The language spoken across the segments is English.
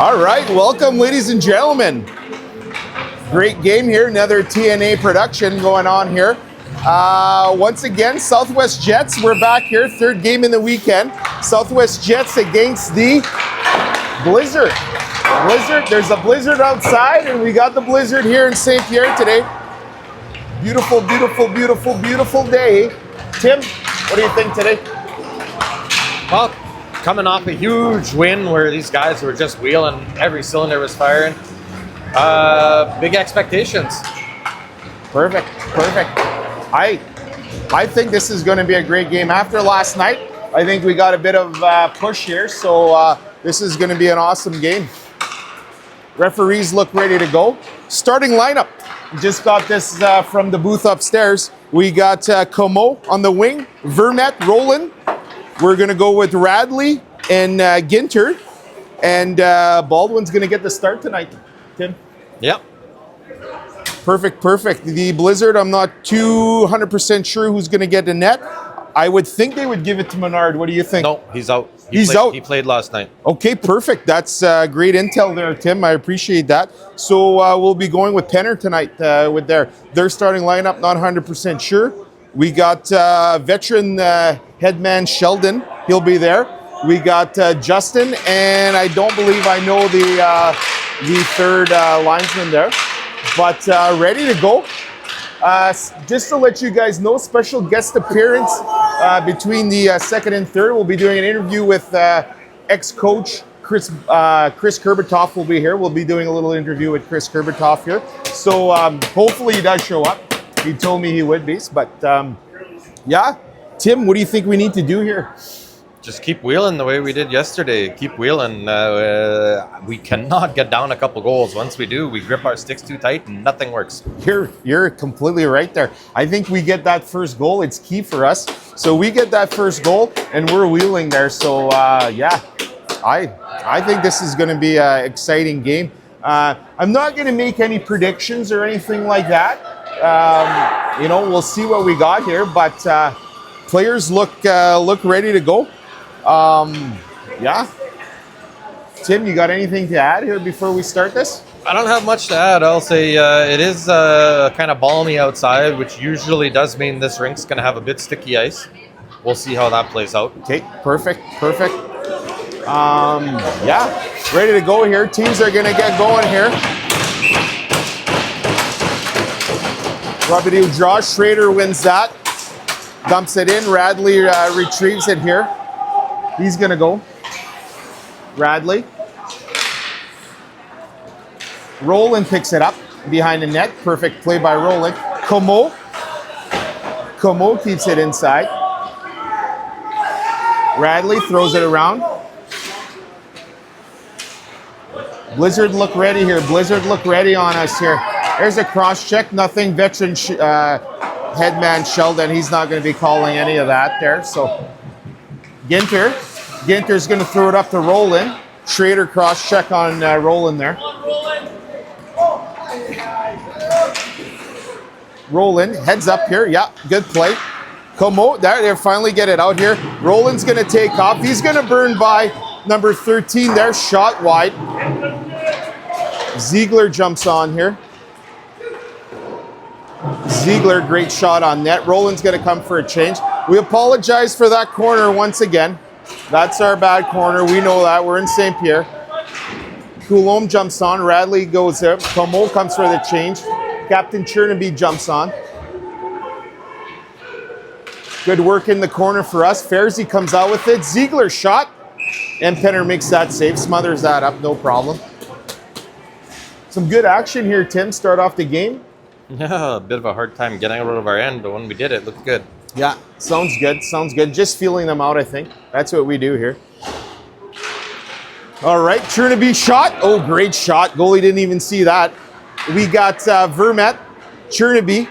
All right, welcome, ladies and gentlemen. Great game here. Another TNA production going on here. Once again, Southwest Jets. We're back here. Third game in the weekend. Southwest Jets against the Blizzard. There's a blizzard outside, and we got the blizzard here in St. Pierre today. Beautiful, beautiful, beautiful, beautiful day. Tim, what do you think today? Well, coming off a huge win where these guys were just wheeling, every cylinder was firing. Big expectations. Perfect. I think this is going to be a great game. After last night, I think we got a bit of push here, so this is going to be an awesome game. Referees look ready to go. Starting lineup. Just got this from the booth upstairs. We got Como on the wing, Vermette, Roland. We're going to go with Radley and Ginter. And Baldwin's going to get the start tonight, Tim. Yep. Perfect. The Blizzard, I'm not 200% sure who's going to get the net. I would think they would give it to Menard. What do you think? No, he's out. He's out. He played last night. Okay, perfect. That's great intel there, Tim. I appreciate that. So we'll be going with Penner tonight with their starting lineup, not 100% sure. We got veteran headman Sheldon. He'll be there. We got Justin, and I don't believe I know the third linesman there. But ready to go. Just to let you guys know, special guest appearance between the second and third. We'll be doing an interview with ex-coach Chris Kurbatoff will be here. We'll be doing a little interview with Chris Kurbatoff here. So hopefully he does show up. He told me he would be. But yeah, Tim, what do you think we need to do here? Just keep wheeling the way we did yesterday. Keep wheeling. We cannot get down a couple goals. Once we do, we grip our sticks too tight and nothing works. You're completely right there. I think we get that first goal. It's key for us. So we get that first goal and we're wheeling there. So yeah, I think this is going to be an exciting game. I'm not going to make any predictions or anything like that. We'll see what we got here, but players look ready to go. Yeah. Tim, you got anything to add here before we start this? I don't have much to add. I'll say it is kind of balmy outside, which usually does mean this rink's going to have a bit sticky ice. We'll see how that plays out. Okay, perfect. Yeah, ready to go here. Teams are going to get going here. Rubber draw. Schrader wins that. Dumps it in. Radley retrieves it here. He's going to go. Radley. Roland picks it up behind the net. Perfect play by Roland. Como keeps it inside. Radley throws it around. Blizzard look ready here. Blizzard look ready on us here. There's a cross check. Nothing. Veteran headman Sheldon. He's not going to be calling any of that there. So Ginter's going to throw it up to Roland. Schrader cross check on Roland there. Roland heads up here. Yeah, good play. Como, they finally get it out here. Roland's going to take off. He's going to burn by number 13 there. Shot wide. Ziegler jumps on here. Ziegler, great shot on net. Roland's going to come for a change. We apologize for that corner once again. That's our bad corner. We know that. We're in St. Pierre. Coulombe jumps on. Radley goes there. Como comes for the change. Captain Chernaby jumps on. Good work in the corner for us. Fairzy comes out with it. Ziegler shot. And Penner makes that save. Smothers that up. No problem. Some good action here, Tim. Start off the game. Yeah, a bit of a hard time getting out of our end, but when we did it looked good. Yeah, sounds good. Just feeling them out, I think. That's what we do here. All right, Chernaby shot. Oh, great shot. Goalie didn't even see that. We got Vermette, Chernaby,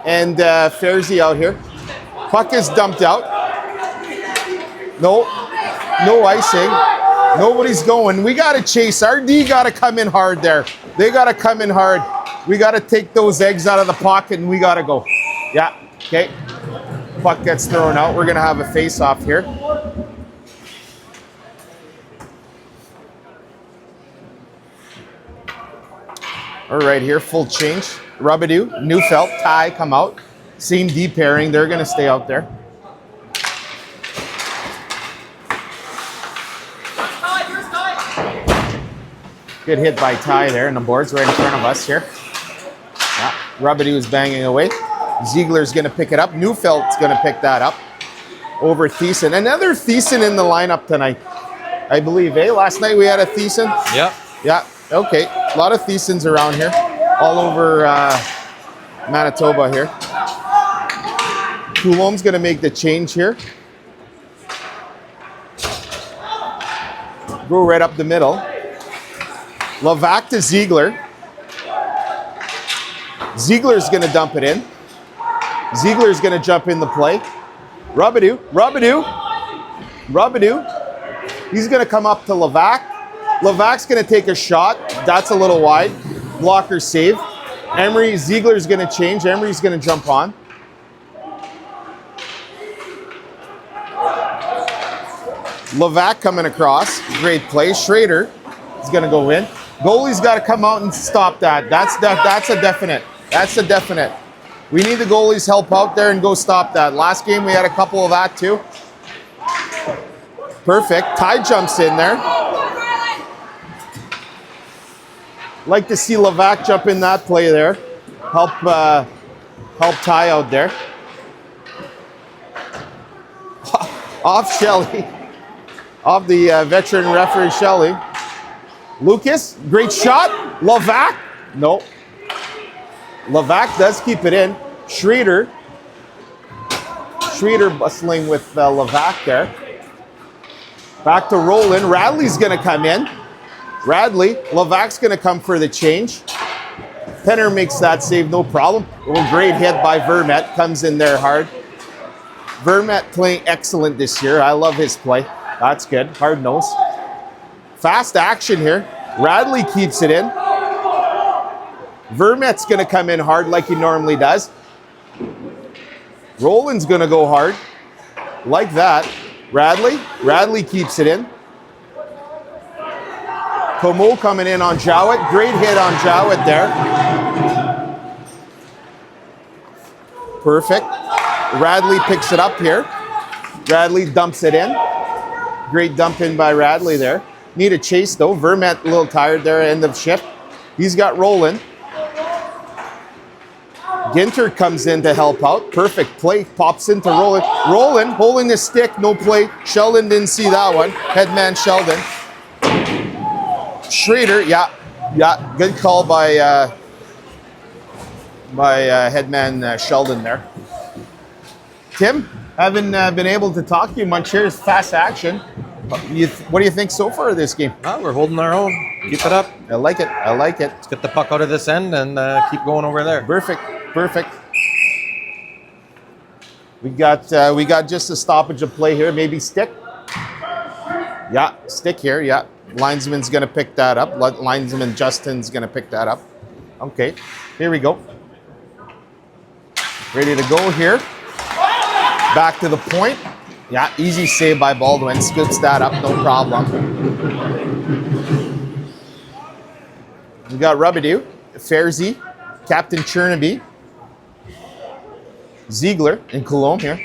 and Fairzy out here. Puck is dumped out. No icing. Nobody's going. We got to chase. Our D got to come in hard there. They got to come in hard. We got to take those eggs out of the pocket and we got to go. Yeah, okay. Puck gets thrown out. We're going to have a face-off here. All right, here, full change. Rubadoo, Neufeld, Ty come out. Same D pairing. They're going to stay out there. Good hit by Ty there, and the board's right in front of us here. Yeah, Rubadoo is banging away. Ziegler's going to pick it up. Neufeld's going to pick that up over Thiessen. Another Thiessen in the lineup tonight, I believe, eh? Last night we had a Thiessen. Yep. Yeah, okay. A lot of Thiessens around here, all over Manitoba here. Coulombe's going to make the change here. Go right up the middle. Levac to Ziegler. Ziegler's going to dump it in. Ziegler's going to jump in the play. Rubadoo. He's going to come up to Levac. Levac's going to take a shot. That's a little wide. Blocker save. Emery, Ziegler's going to change. Emery's going to jump on. Levac coming across. Great play. Schrader is going to go in. Goalie's got to come out and stop that. That's a definite. That's a definite. We need the goalies' help out there and go stop that. Last game we had a couple of that too. Perfect. Ty jumps in there. Like to see Levac jump in that play there. Help Ty out there. Off Shelley. Off the veteran referee Shelley. Lucas, great shot. Levac. No. Levac does keep it in. Schrader bustling with Levac there. Back to Roland. Radley's going to come in. Radley. Levac's going to come for the change. Penner makes that save, no problem. Oh, great hit by Vermette. Comes in there hard. Vermette playing excellent this year. I love his play. That's good. Hard nose. Fast action here. Radley keeps it in. Vermette's going to come in hard like he normally does. Roland's going to go hard. Like that. Radley keeps it in. Como coming in on Jowett. Great hit on Jowett there. Perfect. Radley picks it up here. Radley dumps it in. Great dump in by Radley there. Need a chase though. Vermette a little tired there, end of shift. He's got Roland. Ginter comes in to help out. Perfect play. Pops into Roland. Roland holding the stick. No play. Sheldon didn't see that one. Headman Sheldon. Schrader. Yeah. Good call by headman Sheldon there. Tim, haven't been able to talk to you much here. It's fast action. What do you think so far of this game? We're holding our own. Keep it up. I like it. Let's get the puck out of this end and keep going over there. Perfect. We got just a stoppage of play here. Maybe stick. Yeah, stick here. Yeah, linesman's gonna pick that up. Linesman Justin's gonna pick that up. Okay, here we go. Ready to go here. Back to the point. Yeah, easy save by Baldwin. Scoops that up, no problem. We got Rubadoo, Fairzy, Captain Chernaby, Ziegler, and Coulombe here.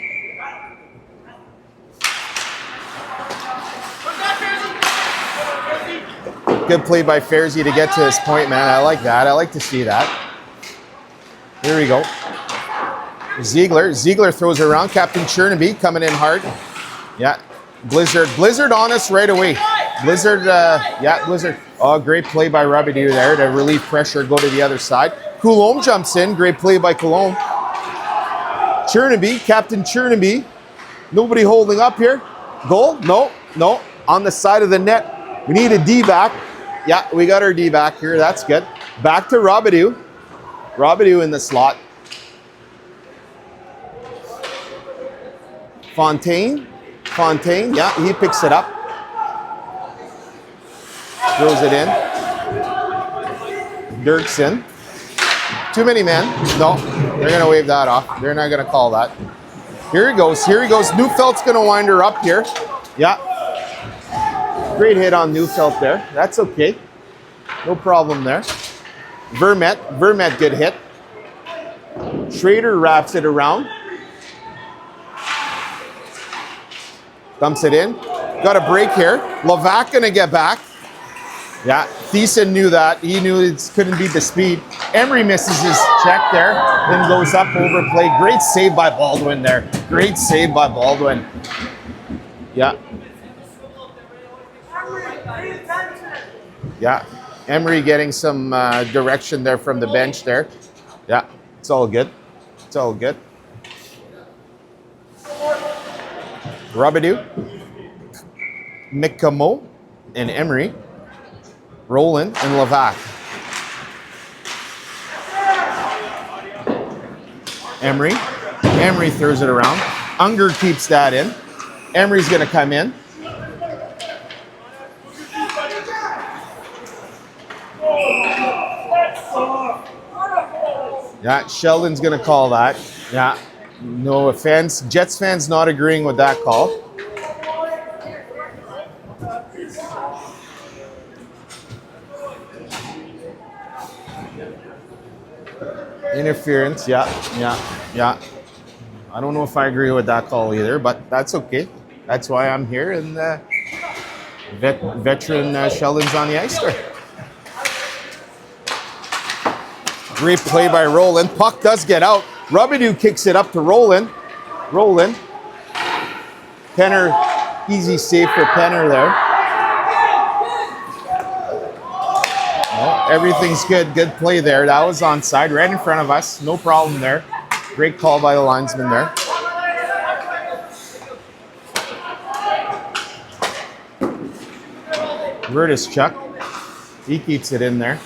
Good play by Fairzy to get to this point, man. I like that. I like to see that. Here we go. Ziegler throws it around. Captain Chernaby coming in hard. Yeah. Blizzard on us right away. Blizzard. Oh, great play by Rubadoo there to relieve pressure, go to the other side. Coulombe jumps in. Great play by Coulombe. Chernaby, Captain Chernaby. Nobody holding up here. Goal? No. On the side of the net. We need a D back. Yeah, we got our D back here. That's good. Back to Rubadoo. Rubadoo in the slot. Fontaine, yeah, he picks it up. Throws it in. Dirksen. Too many men. No, they're going to wave that off. They're not going to call that. Here he goes. Neufeld's going to wind her up here. Yeah. Great hit on Neufeld there. That's okay. No problem there. Vermette, good hit. Schrader wraps it around. Dumps it in. Got a break here. Levac gonna get back. Yeah, Thiessen knew that. He knew it couldn't beat the speed. Emery misses his check there, then goes up, overplay. Great save by Baldwin there. Great save by Baldwin. Yeah. Yeah, Emery getting some direction there from the bench there. Yeah, it's all good. It's all good. Robidoux, McCamo, and Emery. Roland and Levac. Emery throws it around. Unger keeps that in. Emery's going to come in. Yeah, Sheldon's going to call that. Yeah, no offense. Jets fans not agreeing with that call. Interference, yeah. I don't know if I agree with that call either, but that's okay. That's why I'm here, and veteran Sheldon's on the ice there. Great play by Roland. Puck does get out. Robidoux kicks it up to Roland. Penner, easy save for Penner there. Everything's good. Good play there. That was onside, right in front of us. No problem there. Great call by the linesman there. Vertus Chuck. He keeps it in there.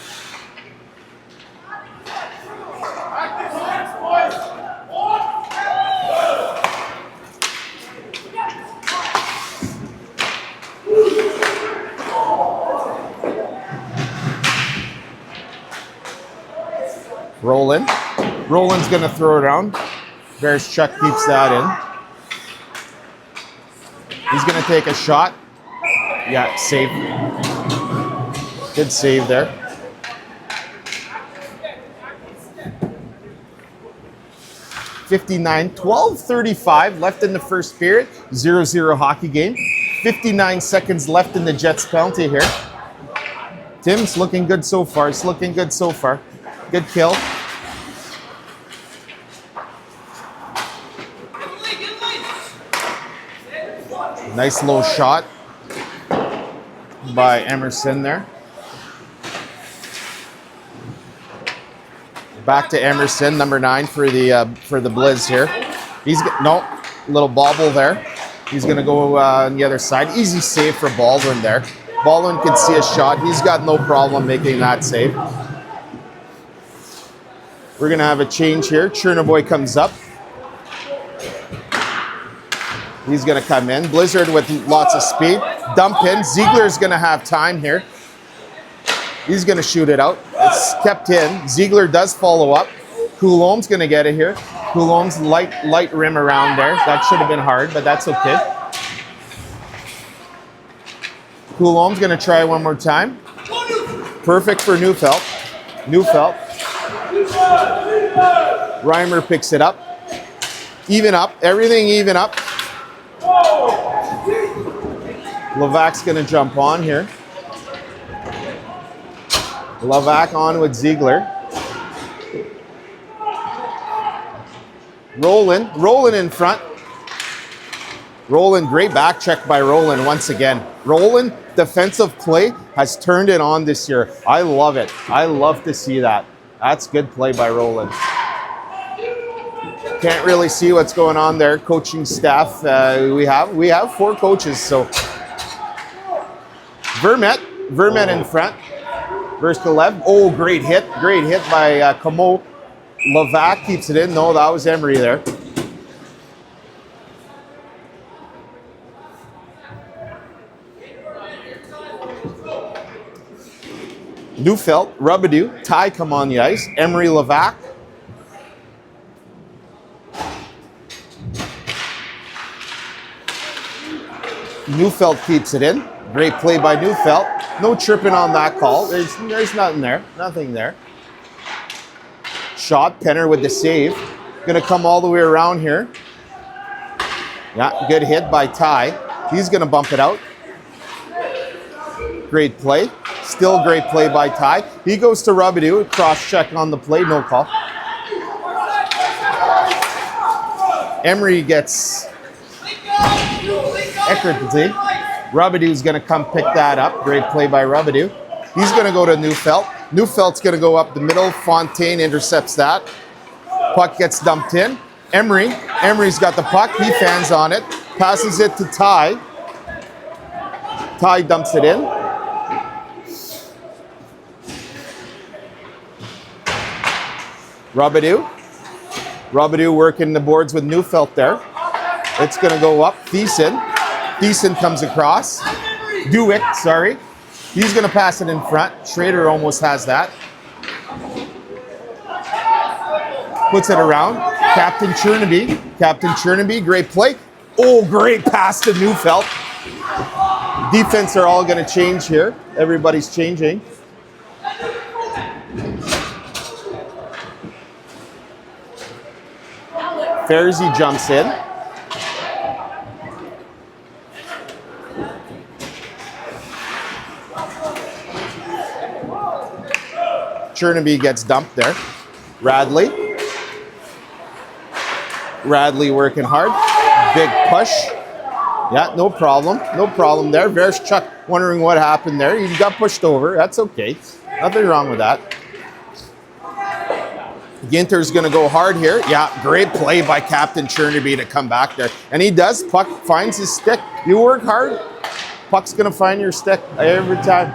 Roland's going to throw it around. Chuck keeps that in. He's going to take a shot. Yeah, save. Good save there. $59, 12:35 left in the first period. 0-0 hockey game. 59 seconds left in the Jets penalty here. Tim's looking good so far. It's looking good so far. Good kill. Nice low shot by Emerson there. Back to Emerson, number 9 for the Blizz here. Little bobble there. He's going to go on the other side. Easy save for Baldwin there. Baldwin can see a shot. He's got no problem making that save. We're going to have a change here. Chernobyl comes up. He's going to come in. Blizzard with lots of speed. Dump in. Ziegler's going to have time here. He's going to shoot it out. It's kept in. Ziegler does follow up. Coulombe's going to get it here. Coulombe's light rim around there. That should have been hard, but that's okay. Coulombe's going to try one more time. Perfect for Neufeld. Reimer picks it up. Even up. Everything even up. Levac's going to jump on here. Levac on with Ziegler. Roland in front. Roland, great back check by Roland once again. Roland, defensive play, has turned it on this year. I love it. I love to see that. That's good play by Roland. Can't really see what's going on there. Coaching staff, we have 4 coaches, so. Vermette in front. Versus the left. Oh, great hit by Camo. Levac keeps it in. No, that was Emery there. Neufeld, Robidoux, Ty come on the ice. Emery, Levac. Neufeld keeps it in. Great play by Neufeld. No tripping on that call. There's nothing there. Nothing there. shot. Penner with the save. Gonna come all the way around here. Yeah, good hit by Ty. He's gonna bump it out. Great play. Still great play by Ty. He goes to Robidoux. Cross check on the play. No call. Emery gets Eckert. Robidoux's going to come pick that up. Great play by Robidoux. He's going to go to Neufeld. Neufeld's going to go up the middle. Fontaine intercepts that. Puck gets dumped in. Emery's got the puck. He fans on it. Passes it to Ty. Ty dumps it in. Robidoux working the boards with Neufeld there. It's going to go up. Thiessen comes across. Dewitt, sorry. He's going to pass it in front. Schrader almost has that. Puts it around. Captain Chernaby, great play. Oh, great pass to Neufeld. Defense are all going to change here. Everybody's changing. Fairzy jumps in. Chernaby gets dumped there. Radley working hard. Big push. Yeah, no problem. No problem there. Verschuk wondering what happened there. He got pushed over. That's okay. Nothing wrong with that. Ginter's going to go hard here. Yeah, great play by Captain Chernaby to come back there. And he does. Puck finds his stick. You work hard, puck's going to find your stick every time.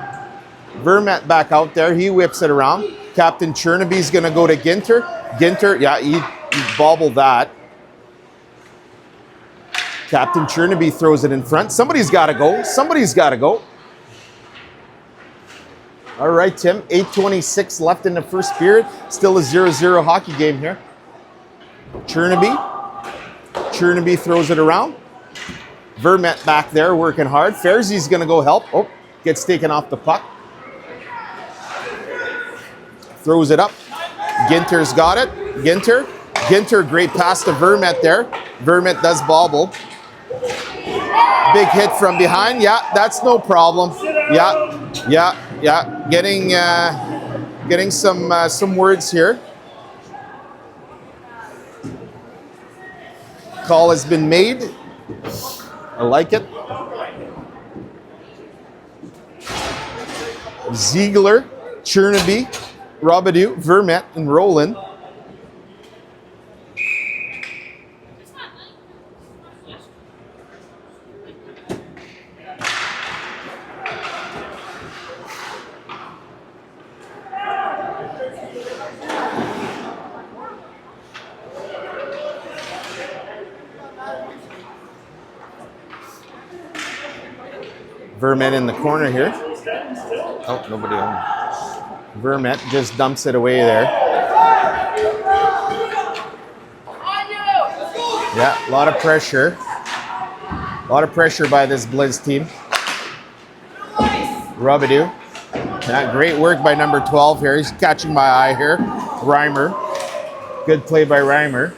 Vermette back out there. He whips it around. Captain Chernaby's going to go to Ginter. Ginter, yeah, he bobbled that. Captain Chernaby throws it in front. Somebody's got to go. All right, Tim, 8:26 left in the first period. Still a 0-0 hockey game here. Chernaby throws it around. Vermette back there working hard. Fairzy's going to go help. Oh, gets taken off the puck. Throws it up. Ginter's got it. Ginter, great pass to Vermette there. Vermette does bobble. Big hit from behind. Yeah, that's no problem. Yeah. Getting some words here. Call has been made. I like it. Ziegler, Chernaby, Robidoux, Vermette, and Roland. Vermette in the corner here. Oh, nobody on. Vermette just dumps it away there. Yeah, a lot of pressure. A lot of pressure by this Blitz team. Robidoux. Yeah, great work by number 12 here. He's catching my eye here. Reimer. Good play by Reimer.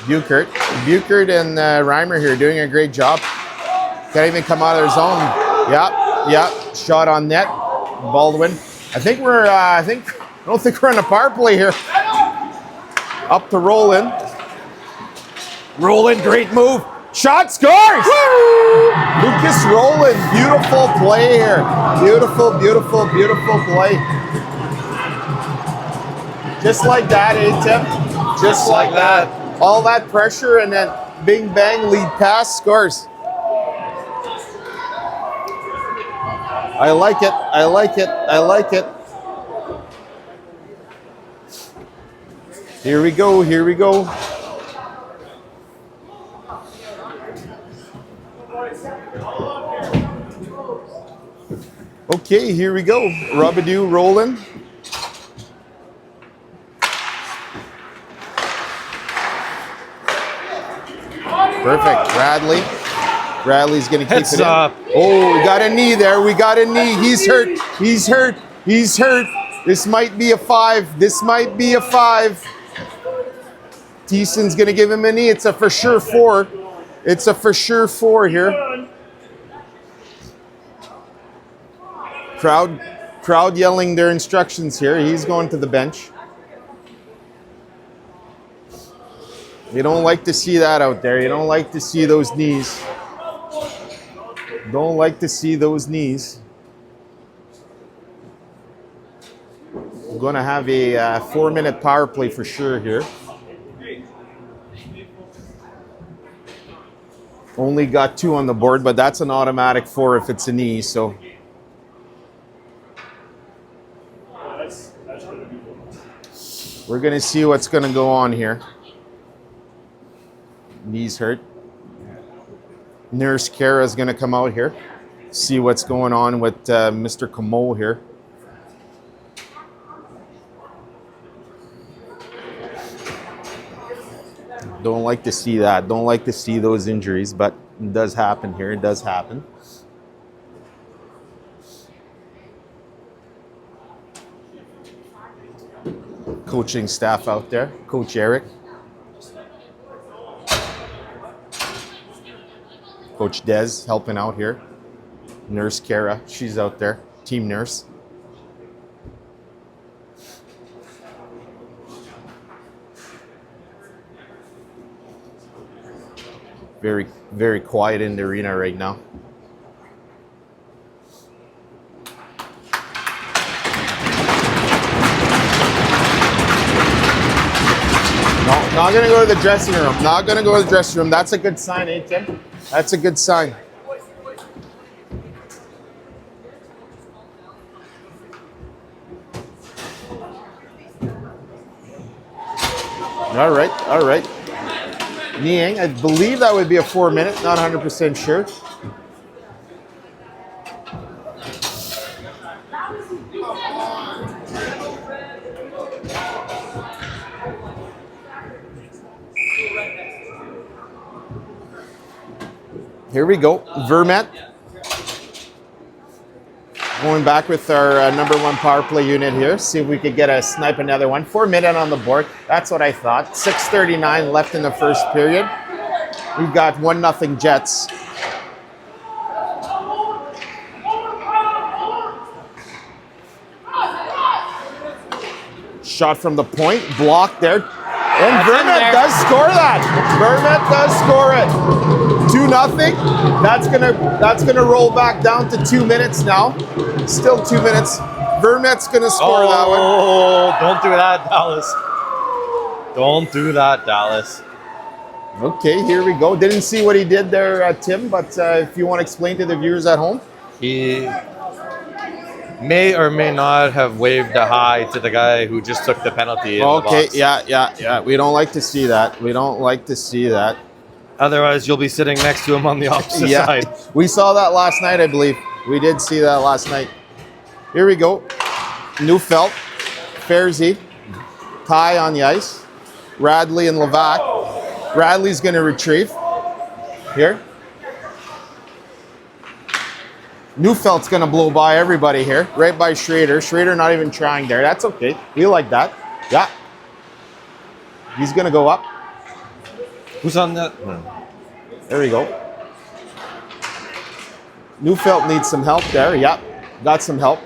Buchert and Reimer here doing a great job. Can't even come out of their zone. Yeah. Shot on net. Baldwin. I don't think we're in a power play here. Up to Roland. Roland, great move. Shot, scores! Woo! Lucas Roland, beautiful play here. Beautiful play. Just like that, Tim? Just like that. All that pressure and then bing bang lead pass, scores. I like it. Here we go. Okay, here we go. Robidoux, Roland. Perfect. Bradley's going to keep it in. Oh, we got a knee there. He's hurt. He's hurt. This might be a 5. This might be a 5. Thiessen's going to give him a knee. It's a for sure 4. It's a for sure 4 here. Crowd yelling their instructions here. He's going to the bench. You don't like to see that out there. You don't like to see those knees. Don't like to see those knees. We're going to have a 4-minute power play for sure here. Only got 2 on the board, but that's an automatic 4 if it's a knee, so. We're going to see what's going to go on here. Knees hurt. Nurse Kara is going to come out here. See what's going on with Mr. Comeau here. Don't like to see that. Don't like to see those injuries, but it does happen here. It does happen. Coaching staff out there. Coach Eric. Coach Des helping out here. Nurse Kara, she's out there. Team nurse. Very, very quiet in the arena right now. No, not gonna go to the dressing room. Not gonna go to the dressing room. That's a good sign, eh, Tim? That's a good sign. All right, all right. Niang, I believe that would be a 4-minute, not 100% sure. Here we go, Vermette. Going back with our number 1 power play unit here. See if we could get a snipe another one. 4-minute on the board. That's what I thought. 6:39 left in the first period. We've got 1-0 Jets. Shot from the point. Blocked there. And Vermette does score that. Vermette does score it. 2-0. That's gonna roll back down to 2 minutes now. Still 2 minutes. Vermette's gonna score that one. Oh, don't do that, Dallas. Don't do that, Dallas. Okay, here we go. Didn't see what he did there, Tim, but if you want to explain to the viewers at home. He may or may not have waved a hi to the guy who just took the penalty in the box. Yeah. We don't like to see that. We don't like to see that. Otherwise, you'll be sitting next to him on the opposite side. We saw that last night, I believe. We did see that last night. Here we go. Neufeld, Fairzy, Ty on the ice. Radley and Levac. Radley's going to retrieve. Here. Neufeld's going to blow by everybody here. Right by Schrader. Schrader not even trying there. That's okay. We like that. Yeah. He's going to go up. Who's on that? There we go. Neufeld needs some help there. Yep, got some help.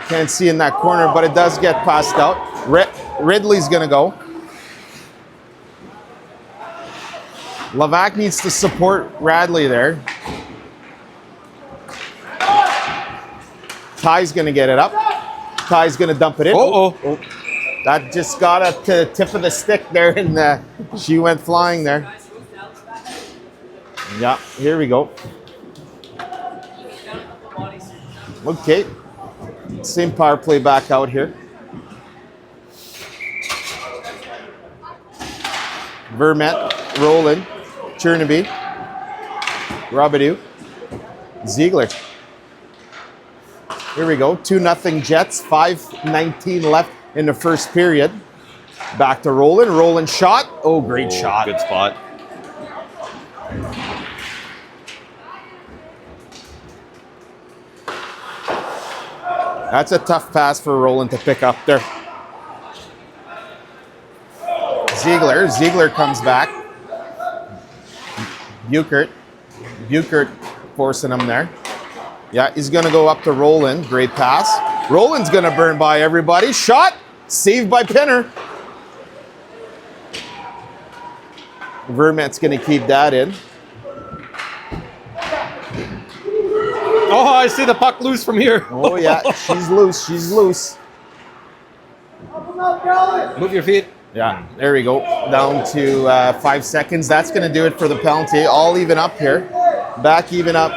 Can't see in that corner, but it does get passed out. Ridley's going to go. Levac needs to support Radley there. Ty's going to get it up. Ty's going to dump it in. Oh. That just got at the tip of the stick there, and she went flying there. Yeah, here we go. Okay. Same power play back out here. Vermette, Roland, Chernaby, Robidoux, Ziegler. Here we go, 2-0 Jets, 5:19 left in the first period. Back to Roland, Roland shot. Oh, great shot. Good spot. That's a tough pass for Roland to pick up there. Ziegler comes back. Buchert forcing him there. Yeah, he's going to go up to Roland. Great pass. Roland's going to burn by everybody. Shot. Saved by Penner. Vermette's going to keep that in. Oh, I see the puck loose from here. Oh, yeah. She's loose. She's loose. Move your feet. Yeah, there we go. Down to 5 seconds. That's going to do it for the penalty. All even up here. Back even up.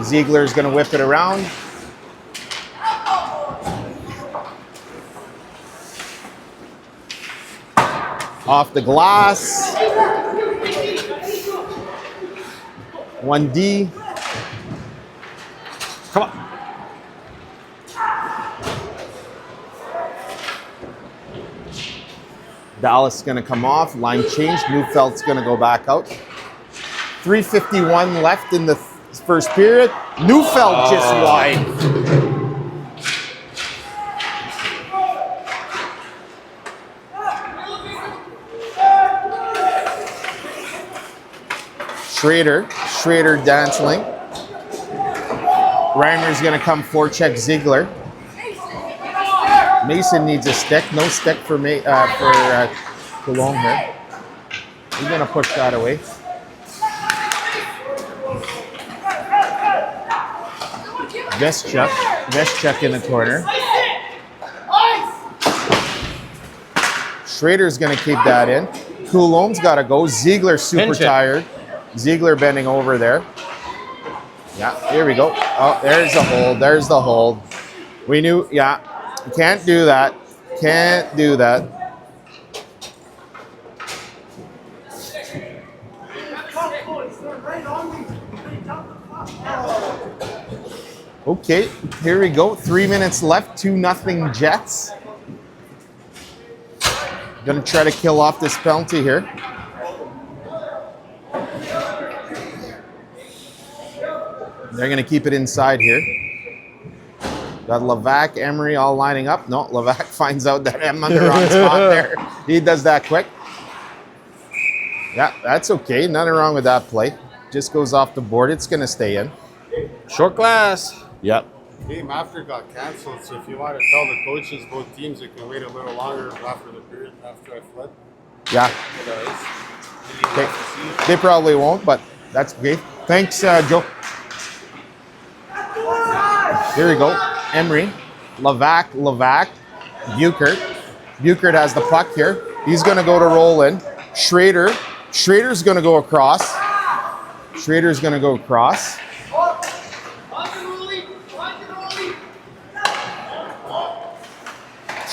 Ziegler's going to whip it around. Off the glass. 1D. Come on. Dallas is going to come off. Line change. Neufeld's going to go back out. 3:51 left in the first period. Neufeld just wide. Schrader dancing. Reimer's going to come forecheck Ziegler. Mason needs a stick. No stick for Coulombe here. He's going to push that away. Veschuk in the corner. Schrader's going to keep that in. Coulombe's got to go. Ziegler's super tired. Ziegler bending over there. Yeah, here we go. Oh, there's the hold. There's the hold. We knew, yeah. Can't do that. Can't do that. Okay, here we go. 3 minutes left. 2-0 Jets. Gonna try to kill off this penalty here. They're gonna keep it inside here. Got Levac, Emery all lining up. No, Levac finds out that I'm on the wrong spot there. He does that quick. Yeah, that's okay. Nothing wrong with that play. Just goes off the board. It's gonna stay in. Short glass. Yep. Game after got canceled, so if you want to tell the coaches, both teams, they can wait a little longer after the period after I fled. Yeah. Okay. They probably won't, but that's okay. Thanks, Joe. Here we go. Emery, Levac, Buchert. Buchert has the puck here. He's going to go to Roland. Schrader's going to go across.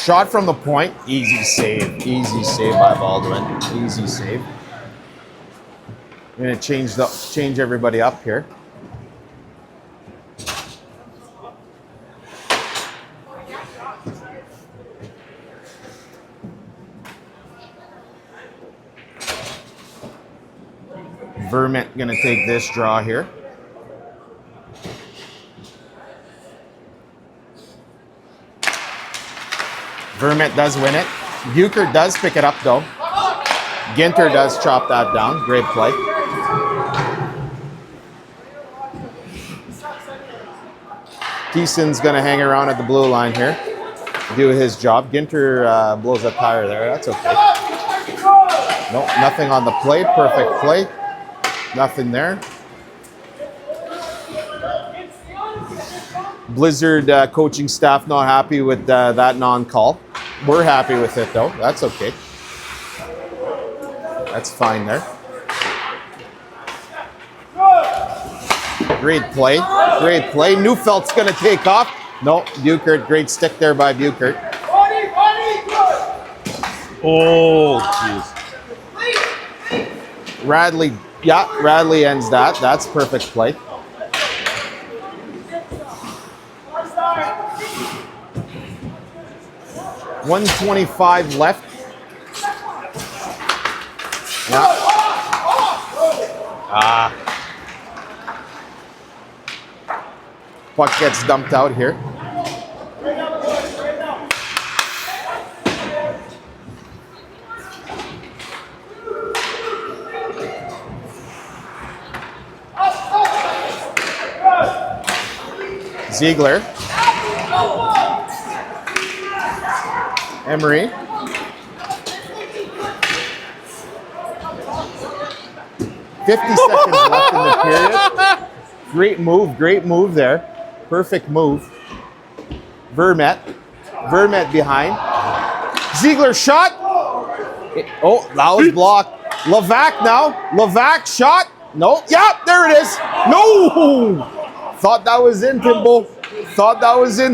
Shot from the point. Easy save by Baldwin. Easy save. I'm going to change everybody up here. Vermette going to take this draw here. Vermette does win it. Buchert does pick it up though. Ginter does chop that down. Great play. Keeson's going to hang around at the blue line here. Do his job. Ginter blows a tire there. That's okay. Nope, nothing on the play. Perfect play. Nothing there. Blizzard coaching staff not happy with that non-call. We're happy with it though. That's okay. That's fine there. Great play. Neufeld's going to take off. No, Buchert. Great stick there by Buchert. Oh, jeez. Radley ends that. That's perfect play. $125 left. Yeah. Puck gets dumped out here. Ziegler. Emery. "50 seconds left in the period." Great move there. Perfect move. Vermette behind. Ziegler shot. Oh, that was blocked. Levac now. Levac shot. No. Yeah, there it is. No. Thought that was in,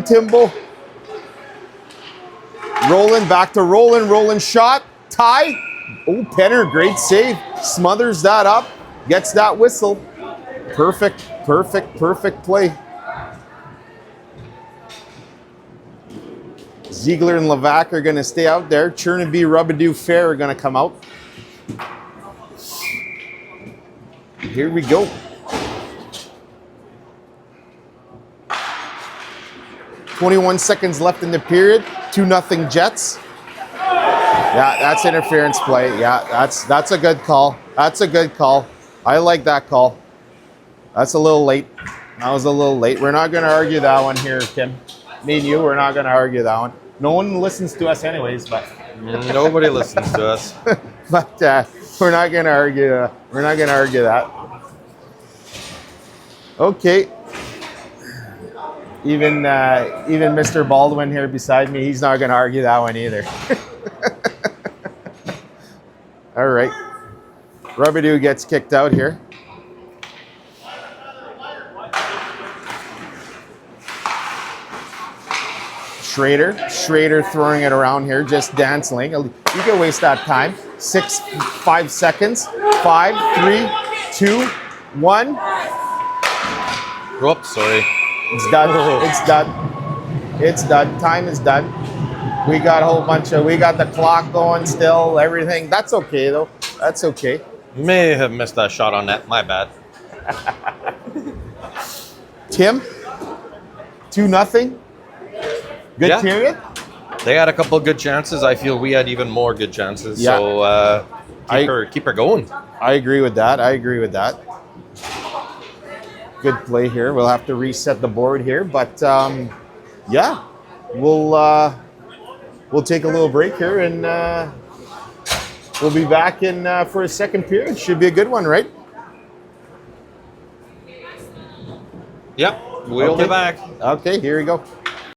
Timbo. Roland, back to Roland. Roland shot. Tie. Oh, Penner, great save. Smothers that up. Gets that whistle. Perfect play. Ziegler and Levac are going to stay out there. Chernaby, Robidoux, Fair are going to come out. Here we go. 21 seconds left in the period. 2-0 Jets. Yeah, that's interference play. Yeah, that's a good call. I like that call. That's a little late. That was a little late. We're not going to argue that one here, Tim. Me and you, we're not going to argue that one. No one listens to us anyways, but Nobody listens to us. but we're not going to argue. We're not going to argue that. Okay. Even Mr. Baldwin here beside me, he's not going to argue that one either. All right. Robidoux gets kicked out here. Schrader throwing it around here, just dancing. You can waste that time. 5 seconds. 5, 3, 2, 1. Whoops, sorry. It's done. Time is done. We got a whole bunch of, we got the clock going still, everything. That's okay though. That's okay. May have missed that shot on net. My bad. Tim, 2-0. Good Yeah. period. They had a couple good chances. I feel we had even more good chances. Yeah. So keep her going. I agree with that. Good play here. We'll have to reset the board here, but yeah, we'll take a little break here and we'll be back in for a second period. Should be a good one, right? Yep, we'll be back. Okay, here we go.